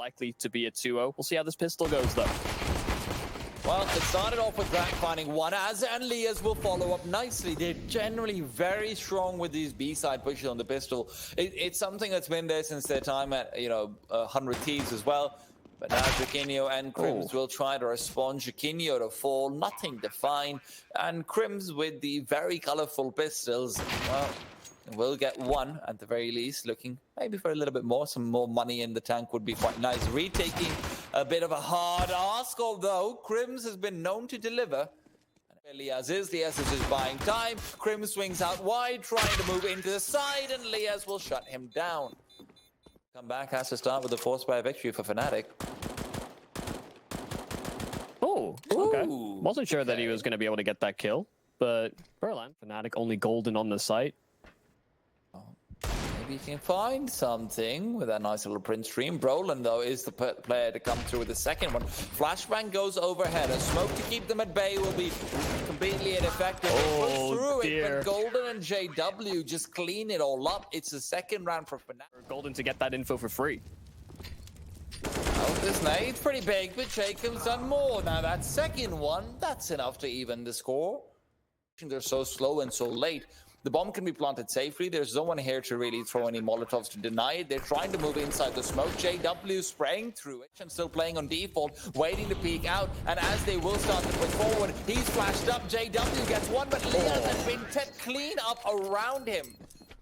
likely to be a 2-0. We'll see how this pistol goes, though. Well, it started off with Grant finding one, as and Liazz will follow up nicely. They're generally very strong with these B-side pushes on the pistol. It's something that's been there since their time at, 100 Thieves as well. But now Jackinho and KRIMZ will try to respond. Jackinho to fall, nothing to find. And KRIMZ with the very colorful pistols, well, will get one at the very least, looking maybe for a little bit more. Some more money in the tank would be quite nice. Retaking a bit of a hard ask, although KRIMZ has been known to deliver. Liazz is just buying time. KRIMZ swings out wide, trying to move into the side, and Liazz will shut him down. Comeback has to start with a force by victory for fnatic. Oh, okay. Wasn't sure that he was going to be able to get that kill, but Brollan, fnatic only golden on the site. Maybe he can find something with that nice little print stream. Brollan, though, is the player to come through with the second one. Flashbang goes overhead. A smoke to keep them at bay will be completely ineffective. Oh, through dear. it, but Golden and JW just clean it all up. It's the second round for fnatic. Golden to get that info for free. Oh, this nade's pretty big, but jkaem's done more. Now, that second one, that's enough to even the score. They're so slow and so late. The bomb can be planted safely. There's no one here to really throw any Molotovs to deny it. They're trying to move inside the smoke. JW spraying through it and still playing on default, waiting to peek out. And as they will start to push forward, he's flashed up. JW gets one, but Liazz and BnTeT clean up around him.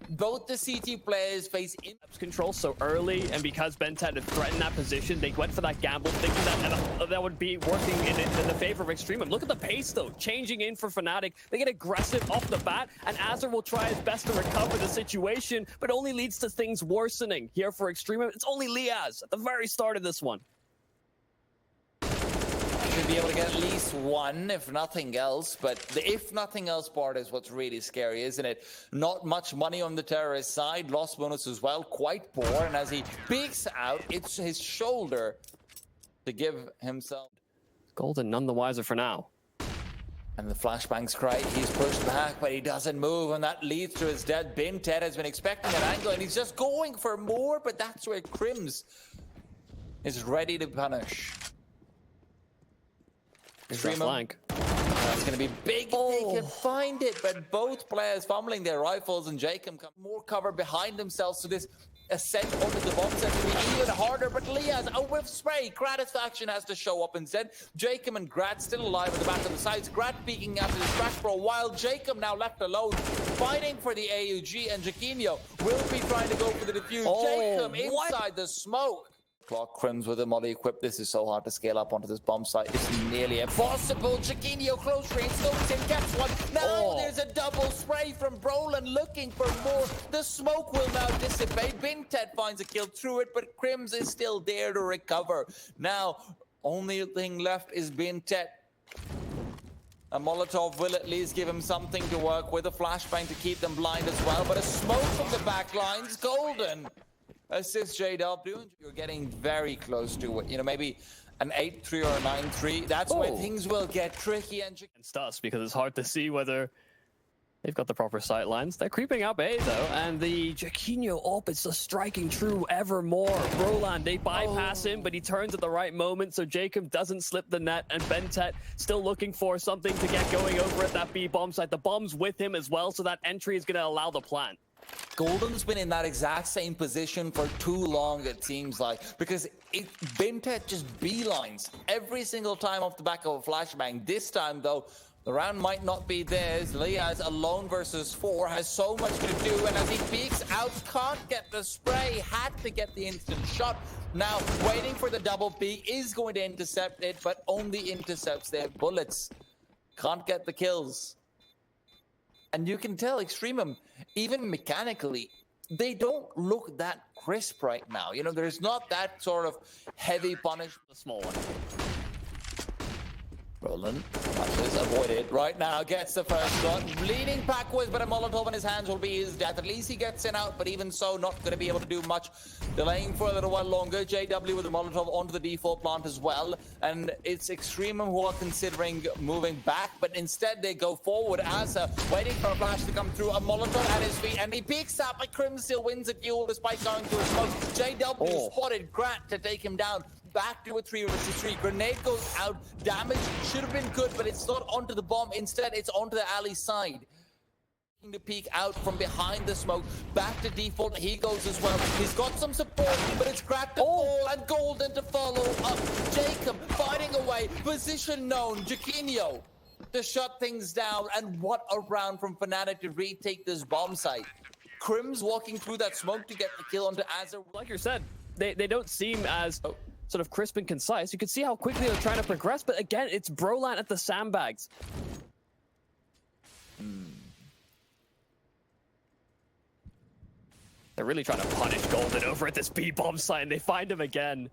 Both the CT players face in control so early, and because BnTeT had threatened that position, they went for that gamble, thinking that would be working in the favor of EXTREMUM. Look at the pace, though, changing in for fnatic. They get aggressive off the bat, and Azure will try his best to recover the situation, but only leads to things worsening. Here for EXTREMUM, it's only Liazz at the very start of this one. Should be able to get at least one, if nothing else. But the if nothing else part is what's really scary, isn't it? Not much money on the terrorist side. Lost bonus as well, quite poor. And as he peeks out, it's his shoulder to give himself. Golden none the wiser for now. And the flashbang's great. He's pushed back, but he doesn't move, and that leads to his death. BnTeT has been expecting an angle, and he's just going for more. But that's where KRIMZ is ready to punish. Flank. That's going to be big if they can find it, but both players fumbling their rifles, and jkaem come more cover behind themselves, so this ascent onto the bomb set will be even harder. But Liazz, a whiff spray. Gratisfaction has to show up instead. jkaem and Grat still alive at the back of the sides. Grat peeking out to the scratch for a while. jkaem now left alone, fighting for the AUG, and Jackinho will be trying to go for the defuse. jkaem inside the smoke. KRIMZ with a molly equipped. This is so hard to scale up onto this bomb site. It's nearly impossible. Jackinho close range, goes in, gets one. Now there's a double spray from Brollan looking for more. The smoke will now dissipate. BnTeT finds a kill through it, but KRIMZ is still there to recover. Now, only thing left is BnTeT. A Molotov will at least give him something to work with. A flashbang to keep them blind as well, but a smoke from the back lines. Golden assist JW. You're getting very close to it. Maybe an 8-3 or a 9-3. That's where things will get tricky. And It's us because it's hard to see whether they've got the proper sight lines. They're creeping up A, though, and the Jackinho it's just striking true ever more. Brollan, they bypass him, but he turns at the right moment, so jkaem doesn't slip the net, and BnTeT still looking for something to get going over at that B bomb site. The bomb's with him as well, so that entry is going to allow the plant. Golden's been in that exact same position for too long, it seems like, because BnTeT just beelines every single time off the back of a flashbang. This time, though, the round might not be theirs. Liazz alone versus 4 has so much to do, and as he peeks out, can't get the spray, had to get the instant shot. Now, waiting for the double peek, is going to intercept it, but only intercepts their bullets. Can't get the kills. And you can tell EXTREMUM, even mechanically, they don't look that crisp right now. There's not that sort of heavy punishment. The small one. Brollan is avoided right now, gets the first shot, bleeding backwards, but a Molotov in his hands will be his death. At least he gets in out, but even so, not going to be able to do much. Delaying for a little while longer. JW with the Molotov onto the default plant as well, and it's EXTREMUM who are considering moving back, but instead they go forward. Asa waiting for a flash to come through, a Molotov at his feet, and he peeks up, but KRIMZ still wins a duel despite going through a smoke. JW spotted Grat to take him down. Back to a 3 versus 3. Grenade goes out. Damage should have been good, but it's not onto the bomb. Instead, it's onto the alley side. To peek out from behind the smoke. Back to default. He goes as well. He's got some support, but it's cracked the ball and Golden to follow up. Jacob fighting away. Position known. Jackinho to shut things down. And what a round from fnatic to retake this bomb site. KRIMZ walking through that smoke to get the kill onto Azar. Like you said, they don't seem as sort of crisp and concise. You can see how quickly they're trying to progress, but again, it's Brollan at the sandbags. They're really trying to punish Golden over at this B-bomb site, and they find him again.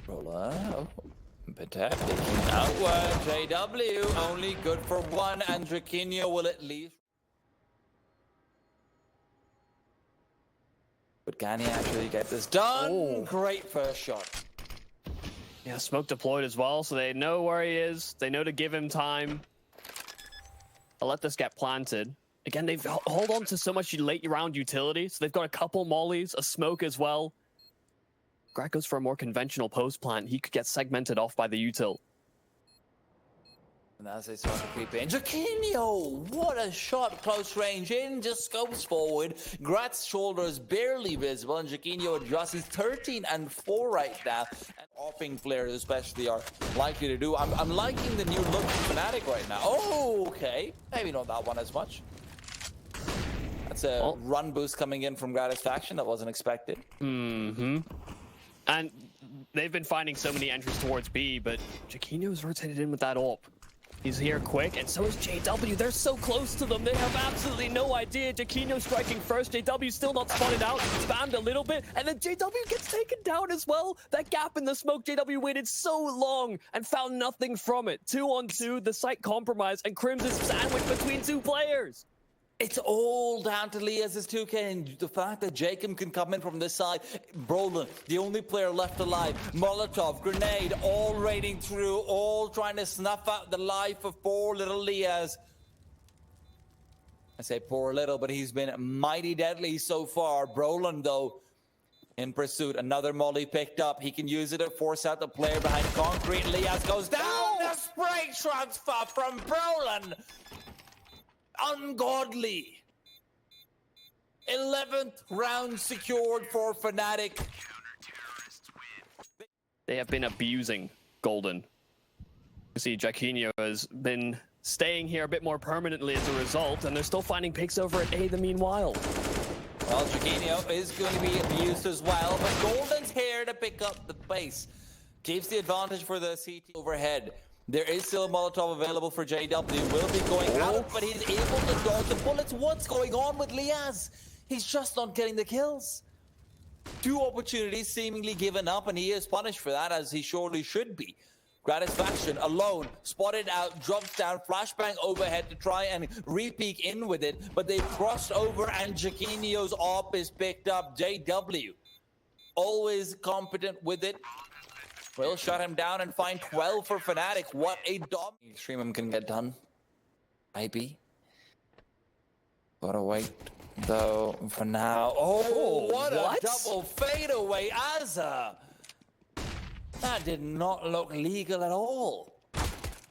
Brollan, BnTeT taking outward. JW only good for one, and Jackinho will at least. But can he actually get this done? Great first shot. Yeah, smoke deployed as well, so they know where he is. They know to give him time. I'll let this get planted. Again, they've hold on to so much late round utility, so they've got a couple mollies, a smoke as well. Grat goes for a more conventional post plant. He could get segmented off by the util. And as they start to creep in, Jackinho, what a shot, close range in, just scopes forward. Grat's shoulder is barely visible, and Jackinho adjusts. He's 13 and 4 right now. And offing players especially are likely to do. I'm liking the new look of fnatic right now. Oh, okay. Maybe not that one as much. That's a run boost coming in from Gratisfaction that wasn't expected. And they've been finding so many entries towards B, but Jackinho's rotated in with that AWP. He's here quick, and so is JW. They're so close to them. They have absolutely no idea. Jackinho striking first. JW still not spotted out. Spammed a little bit, and then JW gets taken down as well. That gap in the smoke, JW waited so long and found nothing from it. 2-on-2, the site compromised, and KRIMZ is sandwiched between two players. It's all down to Liazz's 2K and the fact that Jackinho can come in from this side. Brollan, the only player left alive. Molotov, grenade, all raiding through, all trying to snuff out the life of poor little Liazz. I say poor little, but he's been mighty deadly so far. Brollan, though, in pursuit. Another molly picked up. He can use it to force out the player behind concrete. Liazz goes down. The spray transfer from Brollan. Ungodly. 11th round secured for fnatic. They have been abusing Golden. You see, Jackinho has been staying here a bit more permanently as a result, and they're still finding picks over at A the meanwhile. Well, Jackinho is going to be abused as well, but Golden's here to pick up the pace. Gives the advantage for the CT overhead. There is still a Molotov available for JW. Will be going out, but he's able to dodge the bullets. What's going on with Liazz? He's just not getting the kills. 2 opportunities seemingly given up, and he is punished for that, as he surely should be. Gratisfaction alone, spotted out, drops down, flashbang overhead to try and re-peek in with it, but they've crossed over, and Jackinho's AWP is picked up. JW, always competent with it. Will shut him down and find 12 for fnatic. What a dom. EXTREMUM can get done. Maybe. Gotta wait, though, for now. Oh, what a double fadeaway, Azza. That did not look legal at all.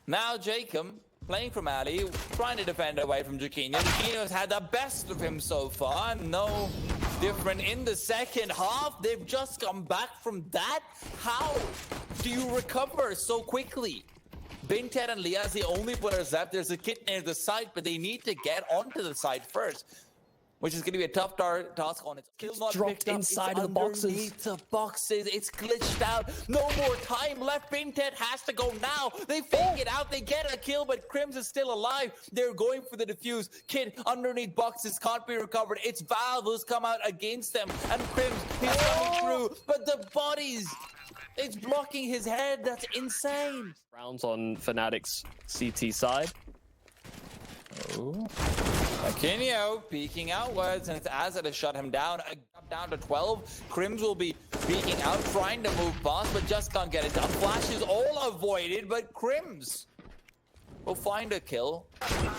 Now Jackinho, playing from alley, trying to defend away from Jackinho. Jackinho's had the best of him so far. No different in the second half. They've just come back from that. How do you recover so quickly? BnTeT and Liazz, the only players left. There's a kit near the site, but they need to get onto the site first, which is going to be a tough task on its. Still not dropped inside of the boxes. The boxes, it's glitched out. No more time left. BnTeT has to go now. They fake it out. They get a kill, but KRIMZ is still alive. They're going for the defuse. Kid underneath boxes can't be recovered. It's Valve who's come out against them, and KRIMZ, he's coming through, but the bodies. It's blocking his head. That's insane. Rounds on Fnatic's CT side. Oh. Jackinho peeking outwards, and it's Azad to shut him down. Down to 12. KRIMZ will be peeking out, trying to move past, but just can't get it done. Flash is all avoided, but KRIMZ will find a kill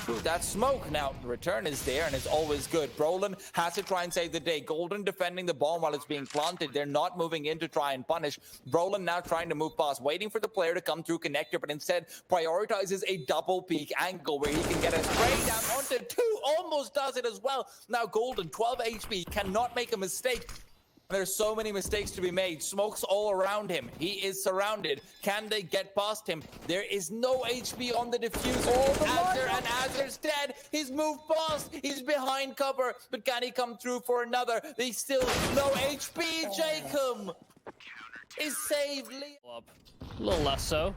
through that smoke. Now, the return is there, and it's always good. Brollan has to try and save the day. Golden defending the bomb while it's being planted. They're not moving in to try and punish. Brollan now trying to move past, waiting for the player to come through connector, but instead prioritizes a double peek angle where he can get a spray down onto 2. Almost does it as well. Now, Golden, 12 HP, cannot make a mistake. There's so many mistakes to be made. Smoke's all around him. He is surrounded. Can they get past him? There is no HP on the diffuser. And Azer's dead. He's moved past. He's behind cover. But can he come through for another? There's still no HP. jkaem is saved. A little less so.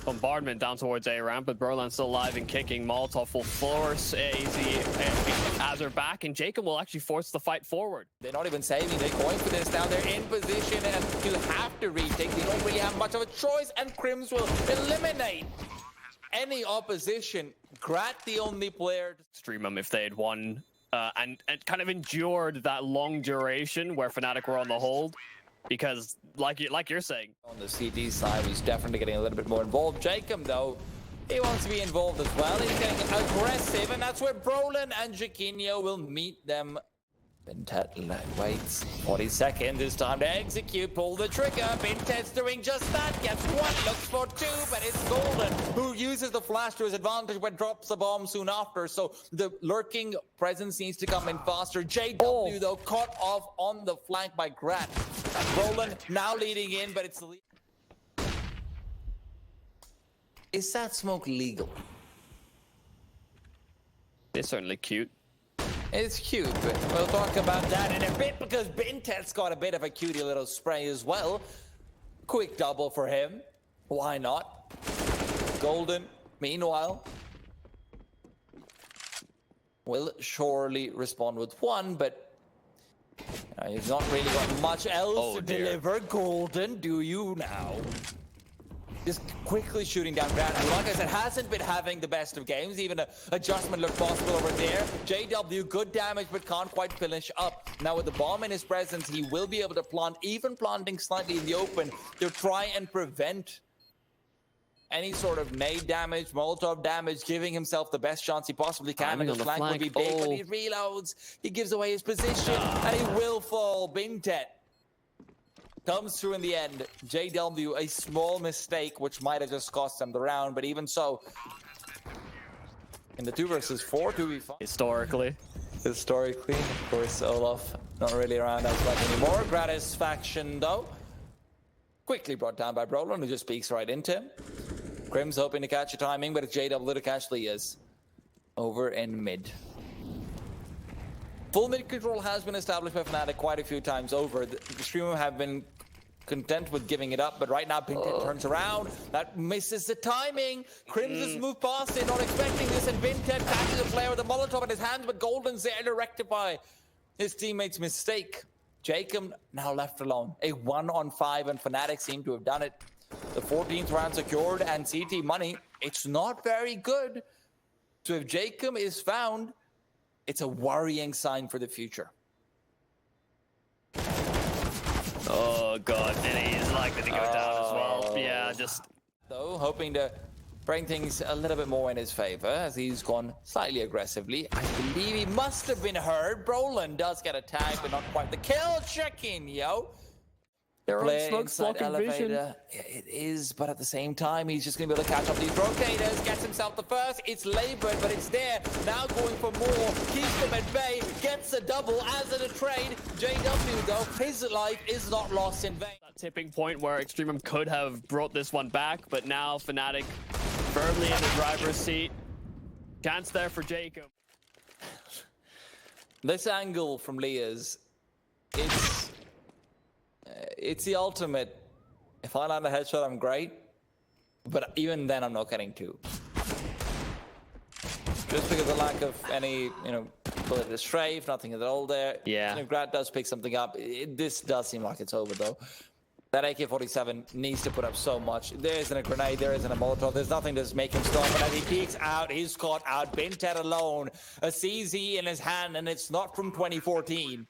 Bombardment down towards A ramp, but Brollan still alive and kicking. Molotov will force Azure back, and jkaem will actually force the fight forward. They're not even saving. They're going for this now. They're in position, and you have to retake. They don't really have much of a choice, and KRIMZ will eliminate any opposition. Grat, the only player. EXTREMUM, if they had won and kind of endured that long duration where Fnatic were on the hold. Because, like you're saying, on the CD side, he's definitely getting a little bit more involved. jkaem, though, he wants to be involved as well. He's getting aggressive, and that's where Brollan and Jackinho will meet them. BnTeT waits 40 seconds. It's time to execute. Pull the trigger. BnTeT's doing just that. Gets one, looks for 2, but it's Golden who uses the flash to his advantage but drops the bomb soon after. So the lurking presence needs to come in faster. JW, though, caught off on the flank by Grat. Brollan now leading in, but it's the lead. Is that smoke legal? It's certainly cute. It's cute, but we'll talk about that in a bit because BnTeT's got a bit of a cutie little spray as well. Quick double for him. Why not? Golden, meanwhile, will surely respond with 1, but he's not really got much else to deliver. Golden, do you now? Just quickly shooting down Grat. And like I said, hasn't been having the best of games. Even an adjustment looked possible over there. JW, good damage, but can't quite finish up. Now with the bomb in his presence, he will be able to plant, even planting slightly in the open, to try and prevent any sort of nade damage, Molotov damage, giving himself the best chance he possibly can. And the flank will be big, but he reloads. He gives away his position, and he will fall. BnTeT comes through in the end. JW, a small mistake, which might have just cost them the round, but even so, in the 2 versus 4, 2v5. Historically, of course, Olaf not really around as much anymore. Gratisfaction, though, quickly brought down by Brollan, who just speaks right into him. KRIMZ hoping to catch a timing, but it's JW to catch Liazz over in mid. Full mid control has been established by Fnatic quite a few times over. The EXTREMUM have been content with giving it up, but right now BnTeT turns around. That misses the timing. KRIMZ has moved past it, not expecting this, and BnTeT catches a player with a Molotov in his hand, but Golden's there to rectify his teammate's mistake. jkaem now left alone. A 1-on-5, and Fnatic seem to have done it. The 14th round secured, and CT money, it's not very good. So if jkaem is found, it's a worrying sign for the future. Oh god, and he is likely to go down as well. Yeah, just though hoping to bring things a little bit more in his favor as he's gone slightly aggressively. I believe he must have been heard. Brollan does get a tag, but not quite the kill. Jackinho. They're on Smoke's blocking vision. Yeah, it is, but at the same time, he's just going to be able to catch up these rotators. Gets himself the first. It's labored, but it's there. Now going for more. Keeps them at bay. Gets a double as in a trade. JW, though, his life is not lost in vain. That tipping point where EXTREMUM could have brought this one back, but now Fnatic firmly in the driver's seat. Chance there for jkaem. This angle from Liazz, it's the ultimate. If I land a headshot, I'm great. But even then, I'm not getting 2. Just because of the lack of any, bullet to strafe, nothing at all there. Yeah. If Grat does pick something up, this does seem like it's over, though. That AK-47 needs to put up so much. There isn't a grenade, there isn't a Molotov, there's nothing to make him stop. And as he peeks out, he's caught out. BnTeT alone, a CZ in his hand, and it's not from 2014.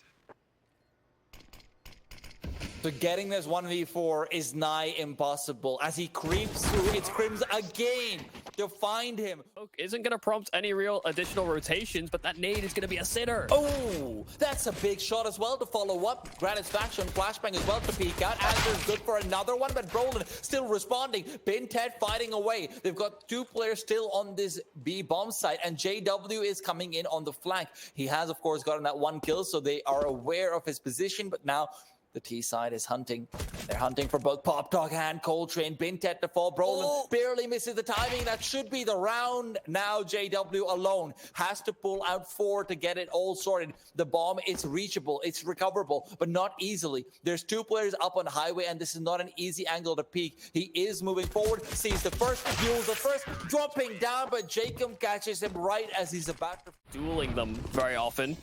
So getting this 1v4 is nigh impossible. As he creeps through, it's KRIMZ again to find him. Isn't going to prompt any real additional rotations, but that nade is going to be a sitter. Oh, that's a big shot as well to follow up. Gratisfaction, flashbang as well to peek out. Answer's good for another one, but Brollan still responding. BnTeT fighting away. They've got 2 players still on this B bomb site, and JW is coming in on the flank. He has, of course, gotten that 1 kill, so they are aware of his position, but now the T side is hunting. They're hunting for both Popdog and Coltrane. BnTeT to fall. Brollan barely misses the timing. That should be the round. Now JW alone has to pull out 4 to get it all sorted. The bomb is reachable. It's recoverable, but not easily. There's 2 players up on highway, and this is not an easy angle to peek. He is moving forward, sees the first, duels the first, dropping down, but jkaem catches him right as he's about to... Dueling them very often.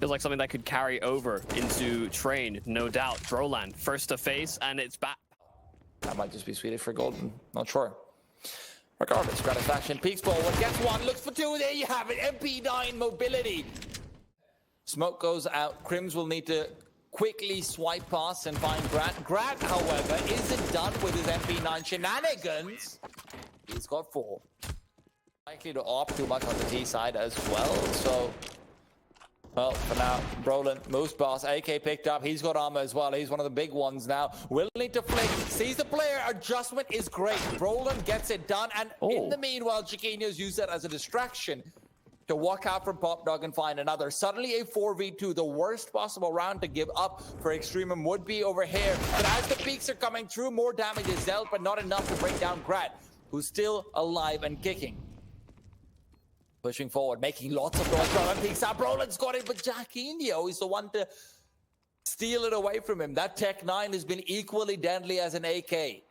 Feels like something that could carry over into Train, no doubt. Brollan, first to face, and it's back. That might just be Swedish for golden. Not sure. Regardless, Gratisfaction peeks forward, gets 1, looks for 2. There you have it. MP9 mobility. Smoke goes out. KRIMZ will need to quickly swipe past and find Grat. Grat, however, isn't done with his MP9 shenanigans. He's got 4. Likely to opt too much on the T side as well, so... Well, for now, Brollan moves past. AK picked up. He's got armor as well. He's one of the big ones now. Will need to flick. Sees the player. Adjustment is great. Brollan gets it done. And in the meanwhile, Jackinho's used that as a distraction to walk out from Popdog and find another. Suddenly a 4v2. The worst possible round to give up for EXTREMUM would be over here. But as the peaks are coming through, more damage is dealt, but not enough to bring down Grat, who's still alive and kicking. Pushing forward, making lots of noise. Brollan peeks out. Brollan's got it, but Jackinho is the one to steal it away from him. That Tech 9 has been equally deadly as an AK.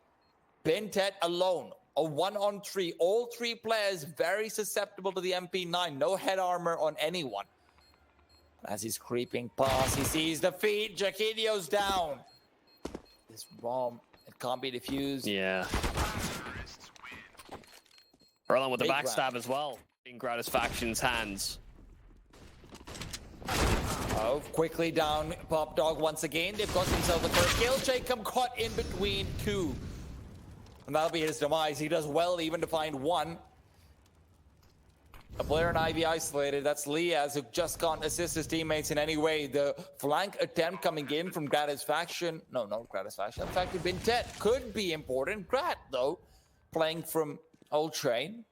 BnTeT alone, a 1-on-3. All 3 players very susceptible to the MP9. No head armor on anyone. As he's creeping past, he sees the feet. Jackinho's down. This bomb, it can't be defused. Yeah. Brollan with the backstab as well. In Gratisfaction's hands. Oh, quickly down Popdog once again. They've got themselves the first kill. jkaem caught in between 2. And that'll be his demise. He does well even to find 1. A player in Ivy isolated. That's Liazz, who just can't assist his teammates in any way. The flank attempt coming in from Gratisfaction. No, not Gratisfaction. In fact, BnTeT could be important. Grat, though, playing from Old Train.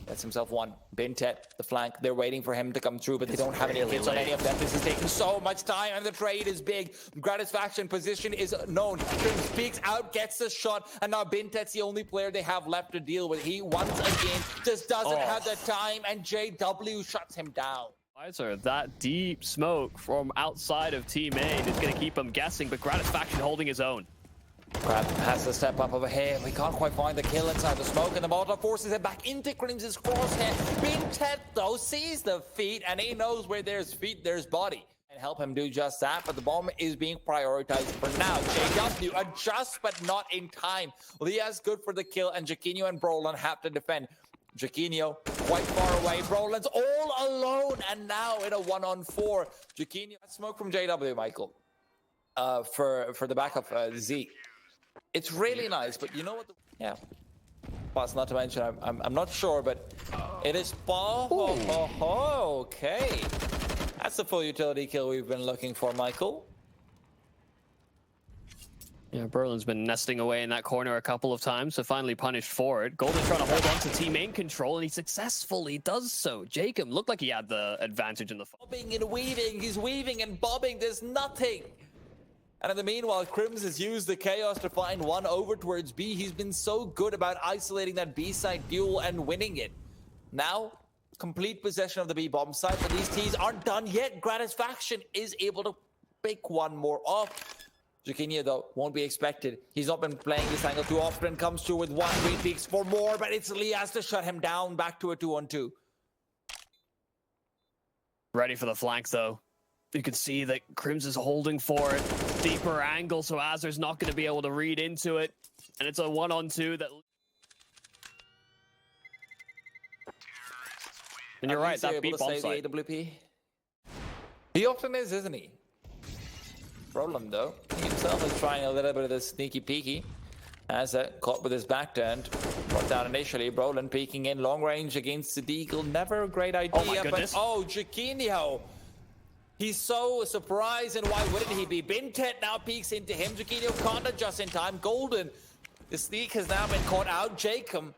Gets himself 1. BnTeT, the flank. They're waiting for him to come through, but they don't have any hits on any of them. This is taking so much time, and the trade is big. Gratisfaction position is known. KRIMZ peeks out, gets the shot, and now BnTeT's the only player they have left to deal with. He, once again, just doesn't have the time, and JW shuts him down. That deep smoke from outside of team A is going to keep him guessing, but Gratisfaction holding his own. Grat has to step up over here. We can't quite find the kill inside the smoke, and the Molotov forces it back into KRIMZ's crosshair. BnTeT, though, sees the feet, and he knows where there's feet, there's body. And help him do just that, but the bomb is being prioritized for now. JW adjusts, but not in time. Liazz good for the kill, and Jackinho and Brollan have to defend. Jackinho quite far away. Brollan's all alone, and now in a 1-on-4. Jackinho, smoke from JW, Michael, for the backup Z. It's really nice, but you know what? Yeah. Plus, not to mention, I'm not sure, but it is. Okay. That's the full utility kill we've been looking for, Michael. Yeah, Brollan's been nesting away in that corner a couple of times, so finally punished for it. Golden's trying to hold on to team main control, and he successfully does so. jkaem looked like he had the advantage in the fight. Bobbing and weaving, he's weaving and bobbing, there's nothing. And in the meanwhile, KRIMZ has used the chaos to find 1 over towards B. He's been so good about isolating that B side duel and winning it. Now, complete possession of the B bomb site, but these T's aren't done yet. Gratisfaction is able to pick 1 more off. Jackinho, though, won't be expected. He's not been playing this angle too often. Comes through with 1, repeats for more, but it's Liazz to shut him down. Back to a 2-on-2. Ready for the flank, though. You can see that KRIMZ is holding for it. Deeper angle, so Azur's not going to be able to read into it. And it's a 1-on-2 that... And you're right, that beat bomb site. AWP. He often is, isn't he? Brollan, though, he himself is trying a little bit of this sneaky peeky. As caught with his back turned. Brought down initially. Brollan peeking in long range against the deagle. Never a great idea. Oh my goodness. But Jackinho. He's so surprised, and why wouldn't he be? BnTeT now peeks into him. Jackinho can't adjust in time. Golden. The sneak has now been caught out. jkaem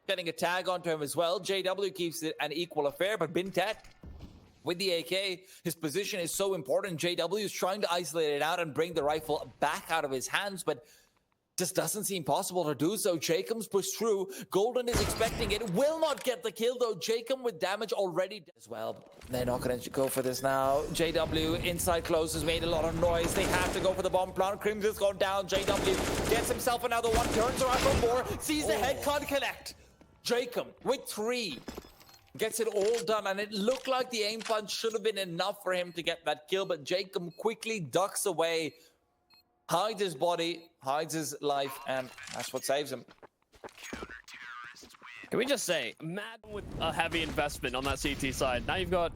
getting a tag onto him as well. JW keeps it an equal affair, but BnTeT with the AK, his position is so important. JW is trying to isolate it out and bring the rifle back out of his hands, but just doesn't seem possible to do so. jkaem's pushed through. Golden is expecting it. Will not get the kill, though. jkaem with damage already as well. They're not going to go for this now. JW inside close has made a lot of noise. They have to go for the bomb plant. KRIMZ has gone down. JW gets himself another one. Turns around for more. Sees the head, can't connect. jkaem with 3. Gets it all done, and it looked like the aim punch should have been enough for him to get that kill, but jkaem quickly ducks away. Hides his body, hides his life, and that's what saves him. Can we just say, mad with a heavy investment on that CT side. Now you've got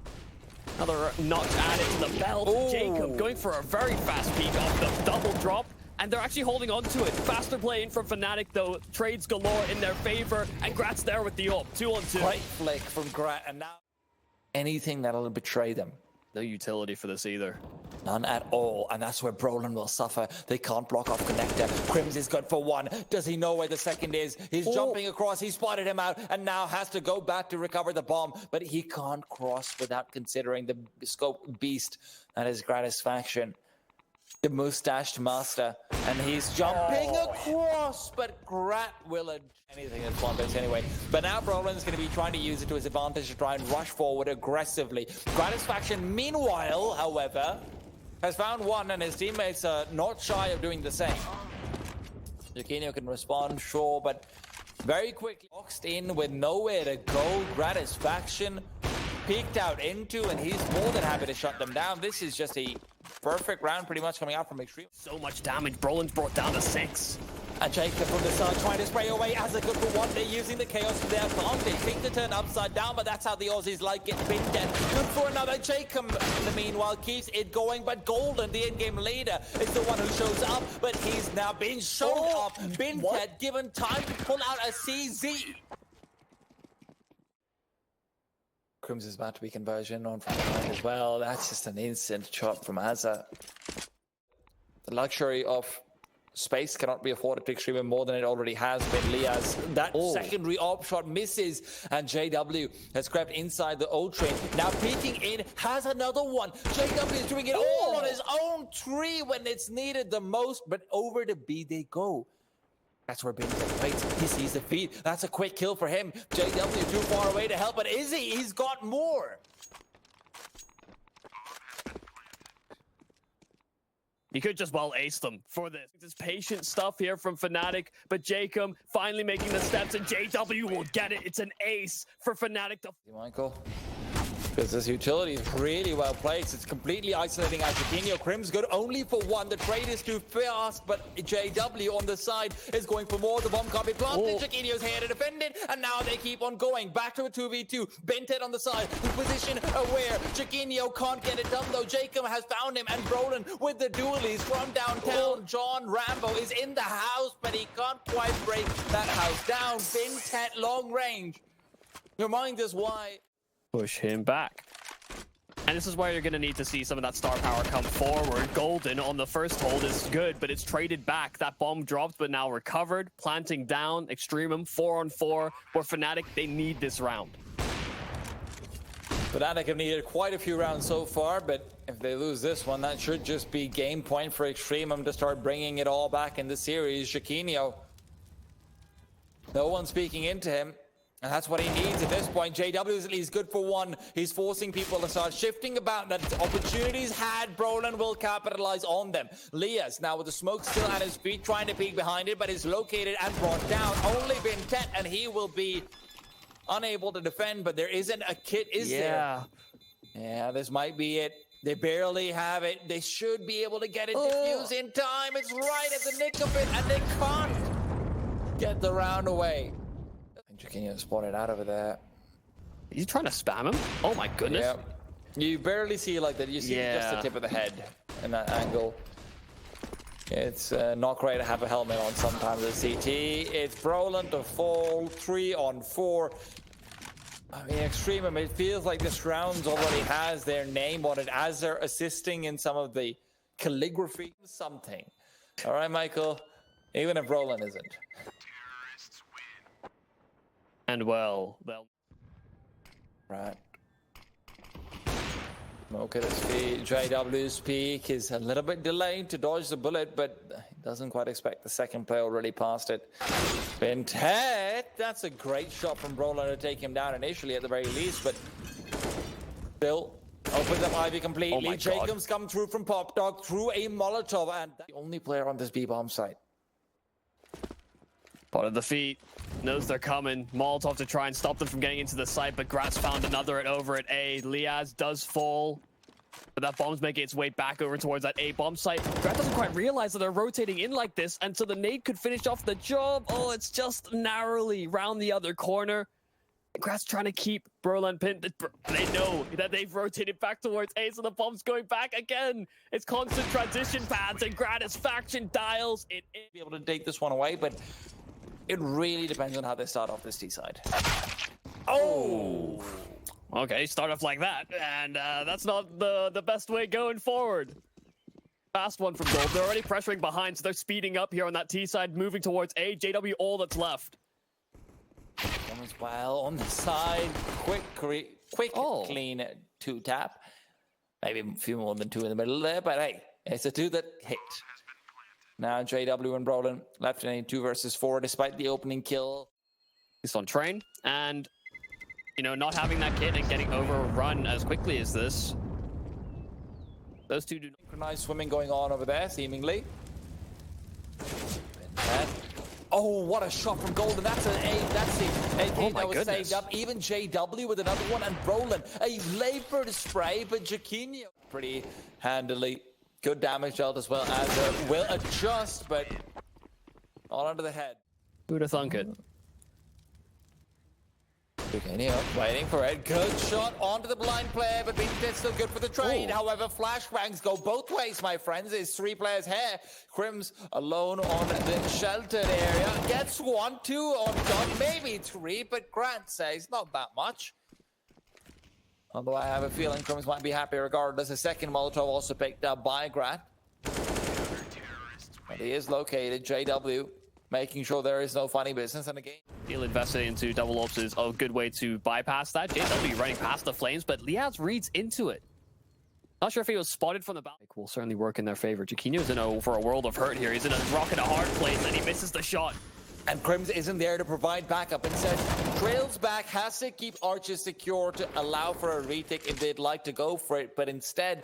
another notch added to the belt. jkaem going for a very fast peek off the double drop, and they're actually holding on to it. Faster play in from fnatic, though. Trades galore in their favor, and Grat's there with the ult. 2-on-2. Great flick from Grat, and now anything that'll betray them. No utility for this either. None at all, and that's where Brollan will suffer. They can't block off connector. KRIMZ is good for 1. Does he know where the second is? He's jumping across. He spotted him out, and now has to go back to recover the bomb, but he can't cross without considering the scope beast that is Gratisfaction. The mustached master, and he's jumping across, but Grat will anything in one base anyway. But now Brollan's going to be trying to use it to his advantage to try and rush forward aggressively. Gratisfaction, meanwhile, however, has found one, and his teammates are not shy of doing the same. Jackinho can respond, sure, but very quickly boxed in with nowhere to go. Gratisfaction peeked out into, and he's more than happy to shut them down. This is just a perfect round pretty much coming out from Extreme. So much damage. Brollan's brought down to 6. And jkaem from the side trying to spray away as a good for 1. They're using the chaos for their advantage. Think to turn upside down, but that's how the Aussies like it. BnTeT good for another. jkaem in the meanwhile keeps it going, but Golden, the in-game leader, is the one who shows up, but he's now been shown up. BnTeT given time to pull out a CZ. KRIMZ is about to be conversion on from behind as well. That's just an instant chop from Azza. The luxury of space cannot be afforded to EXTREMUM more than it already has been. Liazz, that secondary op shot misses, and JW has crept inside the old train. Now peeking in, has another one. JW is doing it all on his own tree when it's needed the most, but over to B they go. That's where BnTeT waits. He sees the feed. That's a quick kill for him. JW too far away to help, but is he? He's got more. You could just well ace them for this. This patient stuff here from fnatic, but jkaem finally making the steps, and JW will get it. It's an ace for fnatic. Michael, because this utility is really well placed. It's completely isolating out Jackinho. KRIMZ good only for 1. The trade is too fast, but JW on the side is going for more. The bomb can't be planted. Jackinho's here to defend it, and now they keep on going. Back to a 2v2. BnTeT on the side, position aware. Jackinho can't get it done, though. jkaem has found him, and Brollan with the dualies from downtown. John Rambo is in the house, but he can't quite break that house down. BnTeT long range. Remind us why. Push him back. And this is where you're going to need to see some of that star power come forward. Golden on the first hold is good, but it's traded back. That bomb dropped, but now recovered. Planting down. EXTREMUM 4-on-4. Where fnatic, they need this round. fnatic have needed quite a few rounds so far, but if they lose this one, that should just be game point for EXTREMUM to start bringing it all back in the series. Jackinho, no one speaking into him. And that's what he needs at this point. JW is at least good for 1. He's forcing people to start shifting about. That opportunities had, Brollan will capitalize on them. Liazz now with the smoke still at his feet, trying to peek behind it, but is located and brought down. Only BnTeT, and he will be unable to defend, but there isn't a kit, is there? Yeah, this might be it. They barely have it. They should be able to get it defused in time. It's right at the nick of it, and they can't get the round away. Jackinho spotted out over there. He's trying to spam him. Oh my goodness. Yeah. You barely see like that. You see just the tip of the head in that angle. It's not great to have a helmet on sometimes at CT. It's Brollan to fall 3-on-4. I mean, EXTREMUM, it feels like this round already has their name on it as they're assisting in some of the calligraphy. Something. All right, Michael. Even if Brollan isn't. And well, they'll... Right. Smoke at his feet. JW's peak is a little bit delayed to dodge the bullet, but he doesn't quite expect the second play already past it. BnTeT, that's a great shot from Brollan to take him down initially at the very least, but still opens up Ivy completely. Oh jkaem's come through from Pop Dog through a Molotov, and the only player on this B-bomb site. Part of the feet. Knows they're coming. Molotov to try and stop them from getting into the site, but Gratz found another at over at A. Liazz does fall, but that bomb's making its way back over towards that A bomb site. Gratz doesn't quite realize that they're rotating in like this, and so the nade could finish off the job. Oh, it's just narrowly round the other corner. Gratz trying to keep Brollan pinned. They know that they've rotated back towards A, so the bomb's going back again. It's constant transition paths, and Gratisfaction dials it in. Be able to take this one away, but it really depends on how they start off this T side. Oh! Okay, start off like that, and that's not the best way going forward. Fast one from Gold. They're already pressuring behind, so they're speeding up here on that T side, moving towards A. JW, all that's left. Comes well on the side. Quick, clean 2-tap. Maybe a few more than 2 in the middle there, but hey, it's a 2 that hit. Now JW and Brollan left in a 2 versus 4 despite the opening kill. He's on train, and you know, not having that kit and getting overrun as quickly as this. Those two do synchronized swimming going on over there, seemingly. Oh, what a shot from Golden. That's an A. That's the AK that was saved up. Even JW with another one, and Brollan. A labor spray, but Jackinho pretty handily. Good damage dealt as well as will adjust, but all under the head. Who'd have thunk it? Jackinho waiting for it. Good shot onto the blind player, but BnTeT still good for the trade. However, flashbangs go both ways, my friends. There's 3 players here. KRIMZ alone on the sheltered area. Gets 1, 2 on top, maybe 3, but Grant says not that much. Although I have a feeling KRIMZ might be happy regardless. A second Molotov also picked up by Grat. But he is located. JW making sure there is no funny business. And again, Deal invested into double ops is a good way to bypass that. JW running past the flames, but Liazz reads into it. Not sure if he was spotted from the back. Will certainly work in their favor. Jackinho's in for a world of hurt here. He's in a rock and a hard place, and he misses the shot. And KRIMZ isn't there to provide backup. Instead, trails back, has to keep arches secure to allow for a retake if they'd like to go for it. But instead,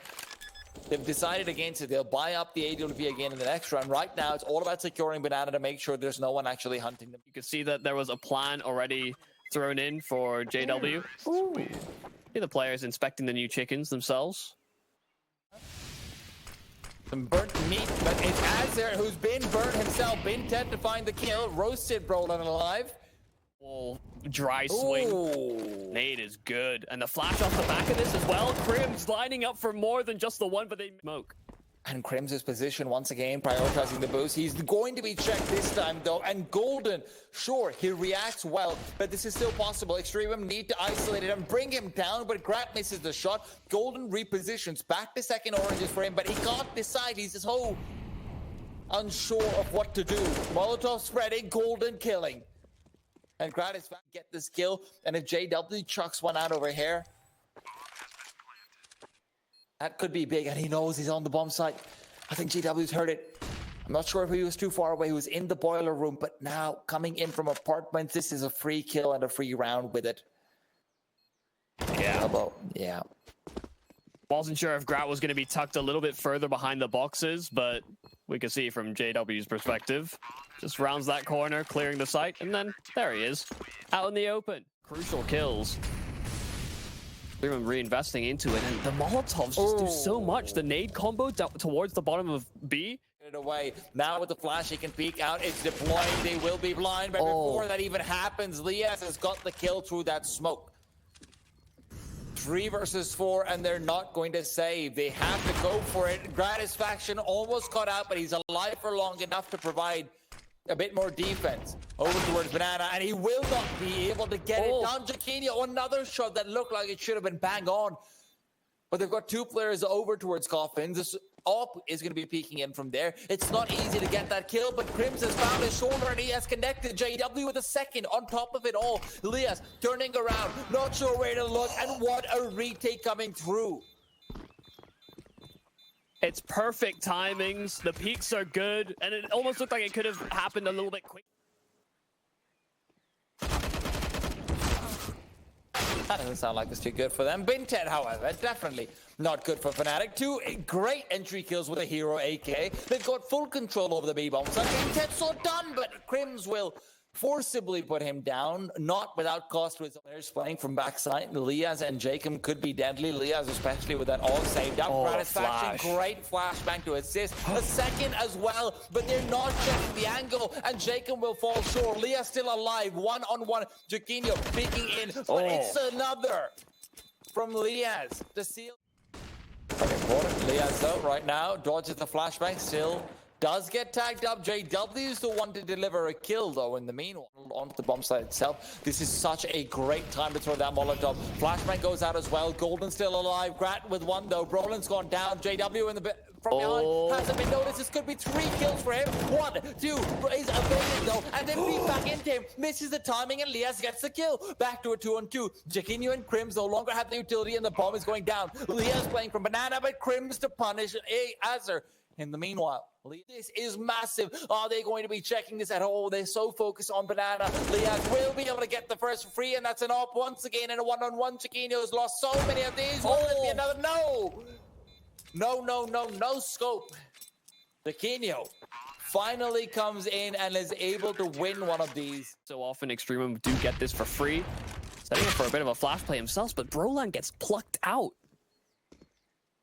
they've decided against it. They'll buy up the AWP again in the next round. Right now, it's all about securing Banana to make sure there's no one actually hunting them. You can see that there was a plan already thrown in for JW. See the players inspecting the new chickens themselves. Some burnt meat, but it's Azzer who's been burnt himself. BnTeT to find the kill. Roasted Brollan alive. Oh, dry swing. Nade is good. And the flash off the back of this as well. KRIMZ lining up for more than just the one, but they smoke. And KRIMZ's position once again, prioritizing the boost. He's going to be checked this time though. And Golden, sure, he reacts well, but this is still possible. EXTREMUM need to isolate it and bring him down, but Grat misses the shot. Golden repositions back to second oranges for him, but he can't decide. He's just so unsure of what to do. Molotov spreading, Golden killing. And Grat is get this kill. And if JW chucks one out over here, that could be big, and he knows he's on the bomb site. I think JW's heard it. I'm not sure if he was too far away. He was in the boiler room, but now coming in from apartments, this is a free kill and a free round with it. Yeah. Wasn't sure if Grat was going to be tucked a little bit further behind the boxes, but we can see from JW's perspective. Just rounds that corner, clearing the site, and then there he is, out in the open. Crucial kills. EXTREMUM reinvesting into it, and the Molotovs just do so much. The nade combo towards the bottom of B. It away. Now with the flash, he can peek out. It's deploying. They will be blind, but before that even happens, Liazz has got the kill through that smoke. 3 versus 4, and they're not going to save. They have to go for it. Gratisfaction almost caught out, but he's alive for long enough to provide a bit more defense. Over towards Banana, and he will not be able to get it done. Jackinho, another shot that looked like it should have been bang on. But they've got 2 players over towards Coffin. This Op is going to be peeking in from there. It's not easy to get that kill, but KRIMZ has found his shoulder and he has connected. JW with a second on top of it all. Liazz turning around, not sure where to look, and what a retake coming through. It's perfect timings. The peaks are good, and it almost looked like it could have happened a little bit quick. That doesn't sound like it's too good for them. BnTeT, however, definitely not good for fnatic. 2 great entry kills with a hero AK. They've got full control over the B bomb. So BnTeT's so done, but KRIMZ will forcibly put him down, not without cost to his players playing from backside. Liazz and jkaem could be deadly. Liazz especially with that all saved up. Gratisfaction, great flashbang to assist. A second as well, but they're not checking the angle, and jkaem will fall short. Liazz still alive, 1-on-1. Jackinho peeking in, but it's another from Liazz to seal. Important. Liazz though, right now, dodges the flashbang, still does get tagged up. JW is the one to deliver a kill, though, in the meanwhile, onto the bomb site itself. This is such a great time to throw that Molotov. Flashbang goes out as well. Golden still alive. Grat with 1, though. Brollan's gone down. JW in the bit from behind hasn't been noticed. This could be 3 kills for him. 1, 2, is evaded, though, and then beat back into him. Misses the timing, and Liazz gets the kill. Back to a 2-on-2. Jackinho and KRIMZ no longer have the utility, and the bomb is going down. Liazz playing from Banana, but KRIMZ to punish Azzer. In the meanwhile, this is massive. Are they going to be checking this at all? They're so focused on Banana. Liazz will be able to get the first free, and that's an op once again in a 1-on-1. Jackinho has lost so many of these. Will it be another? No scope. Jackinho finally comes in and is able to win one of these. So often EXTREMUM do get this for free. Setting up for a bit of a flash play himself, but Brollan gets plucked out.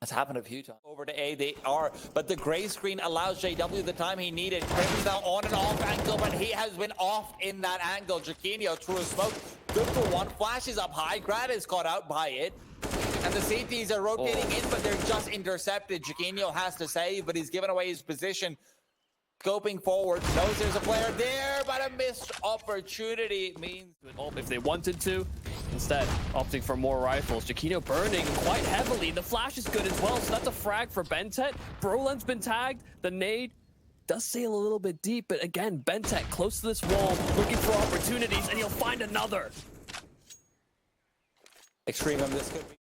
That's happened a few times. Over to A, they are, but the gray screen allows JW the time he needed. KRIMZ now on and off angle, but he has been off in that angle. Jackinho through a smoke, good for 1, flashes up high. Grat is caught out by it, and the CTs are rotating in, but they're just intercepted. Jackinho has to save, but he's given away his position. Scoping forward, knows there's a player there, but a missed opportunity means if they wanted to. Instead, opting for more rifles. Jackinho burning quite heavily. The flash is good as well, so that's a frag for BnTeT. Brollan's been tagged. The nade does sail a little bit deep, but again, BnTeT close to this wall, looking for opportunities, and he'll find another. EXTREMUM, this could be...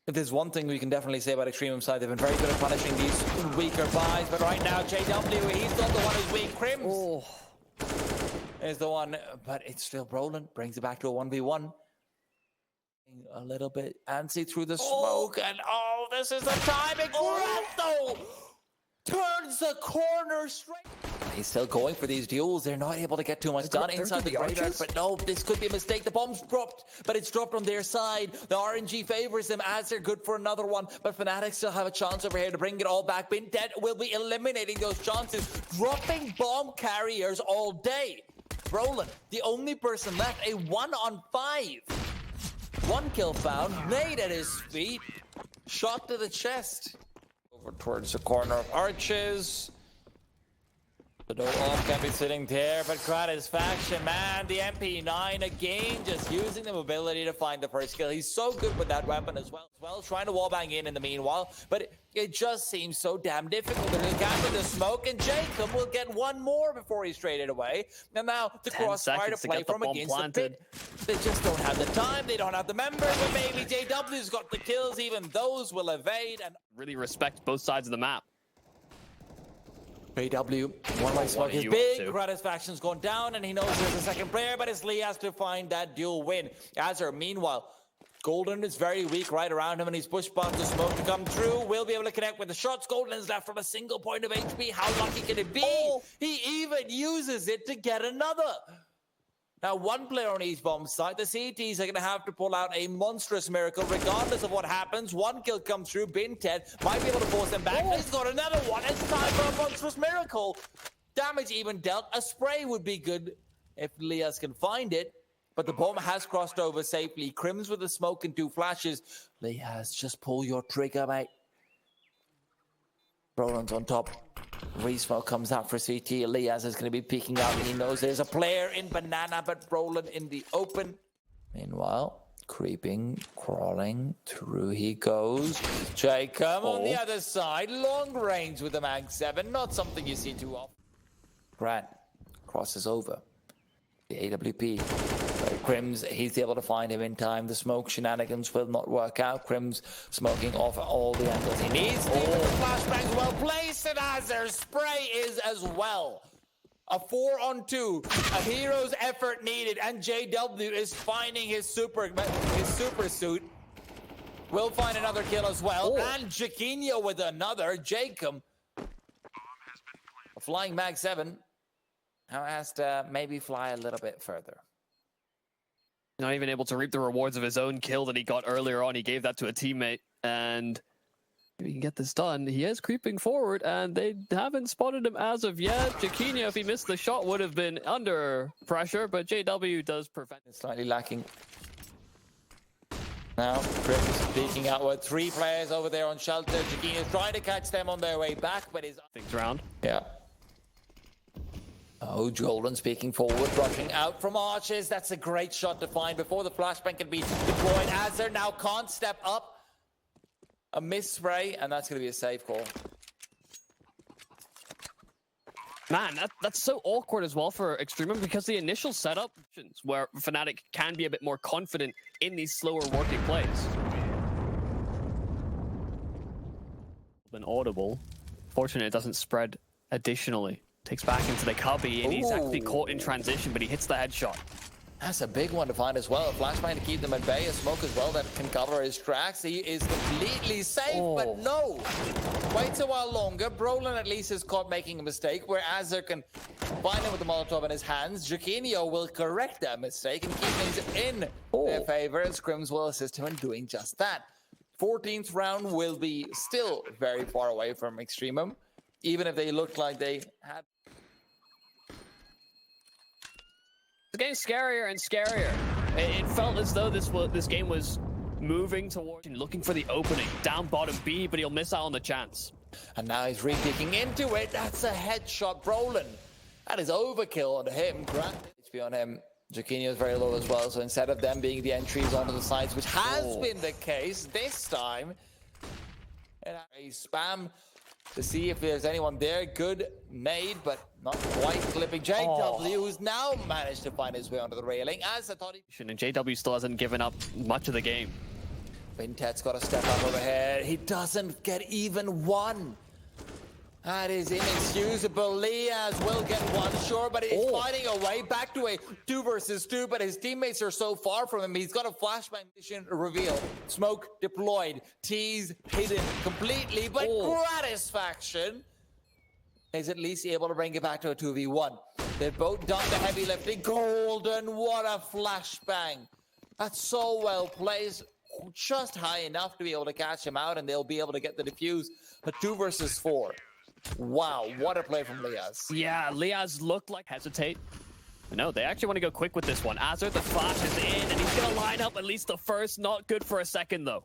If there's one thing we can definitely say about EXTREMUM side, they've been very good at punishing these weaker buys, but right now, JW, he's not the one who's weak. KRIMZ is the one, but it's still Brollan. Brings it back to a 1v1. A little bit antsy through the smoke, and this is the timing. Though turns the corner straight. He's still going for these duels. They're not able to get too much done inside the graveyard, but no, this could be a mistake. The bomb's dropped, but it's dropped on their side. The RNG favors them as they're good for another one, but fnatic still have a chance over here to bring it all back. BnTeT will be eliminating those chances, dropping bomb carriers all day. Brollan, the only person left, a 1-on-5. 1 kill found, nade at his feet, shot to the chest. Over towards the corner of arches. The no-off can be sitting there, but Gratisfaction, man, the MP9 again, just using the mobility to find the first kill. He's so good with that weapon as well, trying to wallbang in the meanwhile, but it just seems so damn difficult. There's a gap in the smoke, and jkaem will get 1 more before he's traded away. And now the crossfire to play from against the pit. They just don't have the time, they don't have the members, but maybe JW's got the kills, even those will evade. And really respect both sides of the map. JW, one way smoke is big. Gratisfaction's gone down, and he knows there's a second player, but it's Liazz to find that dual win. Azzer, meanwhile, Golden is very weak right around him, and he's pushed past the smoke to come through. Will be able to connect with the shots. Golden is left from a single point of HP. How lucky can it be? He even uses it to get another. Now, one player on each bomb site. The CTs are going to have to pull out a monstrous miracle regardless of what happens. One kill comes through. BnTeT might be able to force them back. He's got another one. It's time for a monstrous miracle. Damage even dealt. A spray would be good if Liazz can find it. But the bomb has crossed over safely. KRIMZ with the smoke and 2 flashes. Liazz, just pull your trigger, mate. Brollan's on top. Resmoke comes out for CT. Liazz is going to be peeking out. He knows there's a player in banana, but Brollan in the open. Meanwhile, creeping, crawling, through he goes. jkaem on the other side. Long range with the Mag 7. Not something you see too often. Grant crosses over. The AWP. KRIMZ, he's able to find him in time. The smoke shenanigans will not work out. KRIMZ smoking off all the angles he needs. The flashbangs well placed, and as their spray is as well. A 4-on-2, a hero's effort needed, and JW is finding his super suit. Will find another kill as well, and Jackinho with another. jkaem, a flying Mag 7. Now has to maybe fly a little bit further. Not even able to reap the rewards of his own kill that he got earlier on. He gave that to a teammate, and if he can get this done, he is creeping forward, and they haven't spotted him as of yet. Jackinho, if he missed the shot, would have been under pressure, but JW does prevent it. Slightly lacking. Now, KRIMZ peeking outward. 3 players over there on shelter. Jackinho is trying to catch them on their way back, but is things round. Yeah. Oh, Golden peeking forward, rushing out from arches. That's a great shot to find before the flashbang can be deployed. Azzer now can't step up. A miss spray, and that's going to be a safe call. Man, that's so awkward as well for EXTREMUM, because the initial setup where fnatic can be a bit more confident in these slower working plays. Been audible. Fortunately, it doesn't spread additionally. Takes back into the cubby, and he's actually caught in transition, but he hits the headshot. That's a big one to find as well. A flashbang to keep them at bay. A smoke as well that can cover his tracks. He is completely safe, but no. Waits a while longer. Brollan at least is caught making a mistake, where Azzer can find him with the Molotov in his hands. Jackinho will correct that mistake and keep things in their favor, and KRIMZ will assist him in doing just that. 14th round will be still very far away from EXTREMUM, even if they look like they had. It's getting scarier and scarier. It felt as though this game was moving towards and looking for the opening. Down bottom B, but he'll miss out on the chance. And now he's re-kicking into it. That's a headshot, Brollan. That is overkill on him. Grant HP on him. Jackinho is very low as well, so instead of them being the entries onto the sides, which has been the case this time, and a spam to see if there's anyone there. Good nade, but not quite clipping. JW, who's now managed to find his way onto the railing. As I thought he... And JW still hasn't given up much of the game. BnTeT's got to step up overhead. He doesn't get even one. That is inexcusable. Liazz will get one, sure, but he's fighting a way back to a 2 versus 2, but his teammates are so far from him. He's got a flashbang mission reveal. Smoke deployed. Tease hidden completely, but Gratisfaction is at least able to bring it back to a 2v1. They've both done the heavy lifting. Golden, what a flashbang. That's so well placed. Just high enough to be able to catch him out, and they'll be able to get the defuse. A 2 versus 4. Wow, what a play from Liazz. Yeah, Liazz looked like hesitate. No, they actually want to go quick with this one. Azzer, the flash is in, and he's going to line up at least the first. Not good for a second, though.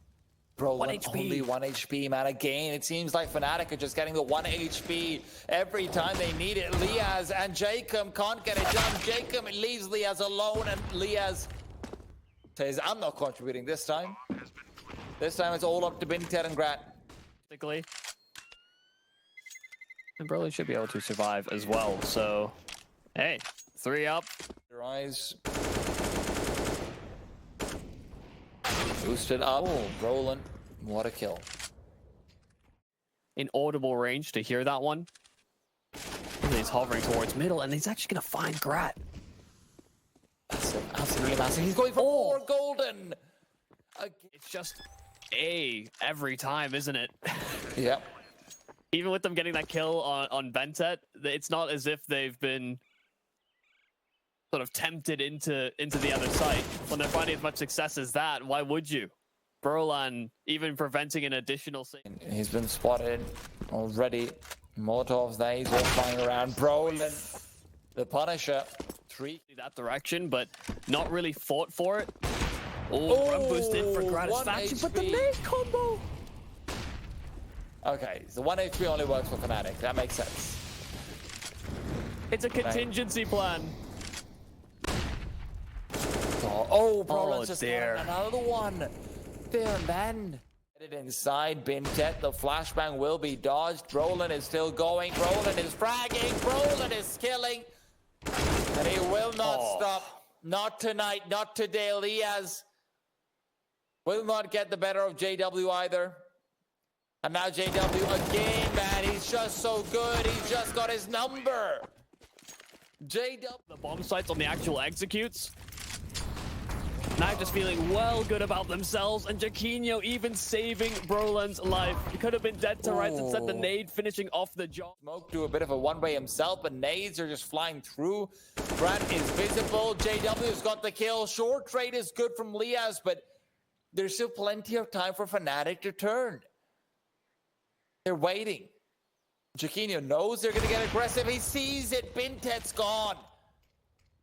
Brollan, 1 HP. Only 1 HP, man. Again, it seems like fnatic are just getting the 1 HP every time they need it. Liazz and jkaem can't get it done. jkaem leaves Liazz alone, and Liazz says, I'm not contributing this time. This time it's all up to BnTeT and Grat. And Brollan should be able to survive as well. So, hey, 3 up. Your eyes. Boosted up. Brollan, what a kill. In audible range to hear that one. He's hovering towards middle, and he's actually going to find Grat. Massive, absolutely massive. He's going for 4 golden. It's just A every time, isn't it? Yep. Even with them getting that kill on BnTeT, it's not as if they've been sort of tempted into the other side. When they're finding as much success as that, why would you? Brollan even preventing an additional save. He's been spotted already. Molotovs there, he's all flying around. Brollan, the Punisher. That direction, but not really fought for it. Oh, run boost in for Gratisfaction, but the nade combo. Okay, so 1 HP only works for fnatic. That makes sense. It's a contingency plan. Oh, Brollan's just dear. got another one. There, man. Get it inside. BnTeT, the flashbang will be dodged. Brollan is still going. Brollan is fragging. Brollan is killing. And he will not stop. Not tonight. Not today. Liazz will not get the better of JW either. And now JW again, man. He's just so good. He's just got his number. JW. The bomb sites on the actual executes. Now just feeling well good about themselves, and Jackinho even saving Brollan's life. He could have been dead to rights instead the nade finishing off the job. Smoke do a bit of a one-way himself, but nades are just flying through. Brad is visible. JW's got the kill. Short trade is good from Liazz, but there's still plenty of time for fnatic to turn. They're waiting. Jackinho knows they're going to get aggressive. He sees it. BnTeT's gone.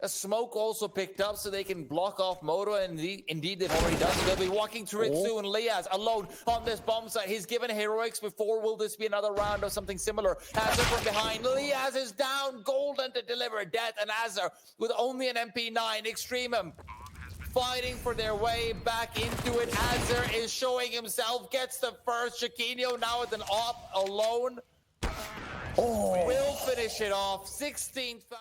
A smoke also picked up so they can block off Moto, and indeed they've already done so. They'll be walking through it soon. Liazz alone on this bomb site. He's given heroics before. Will this be another round of something similar? Azure from behind. Liazz is down. Golden to deliver death, and Azure with only an MP9. EXTREMUM fighting for their way back into it. Azure is showing himself. Gets the first. Jackinho now with an op alone. Will finish it off. 16th.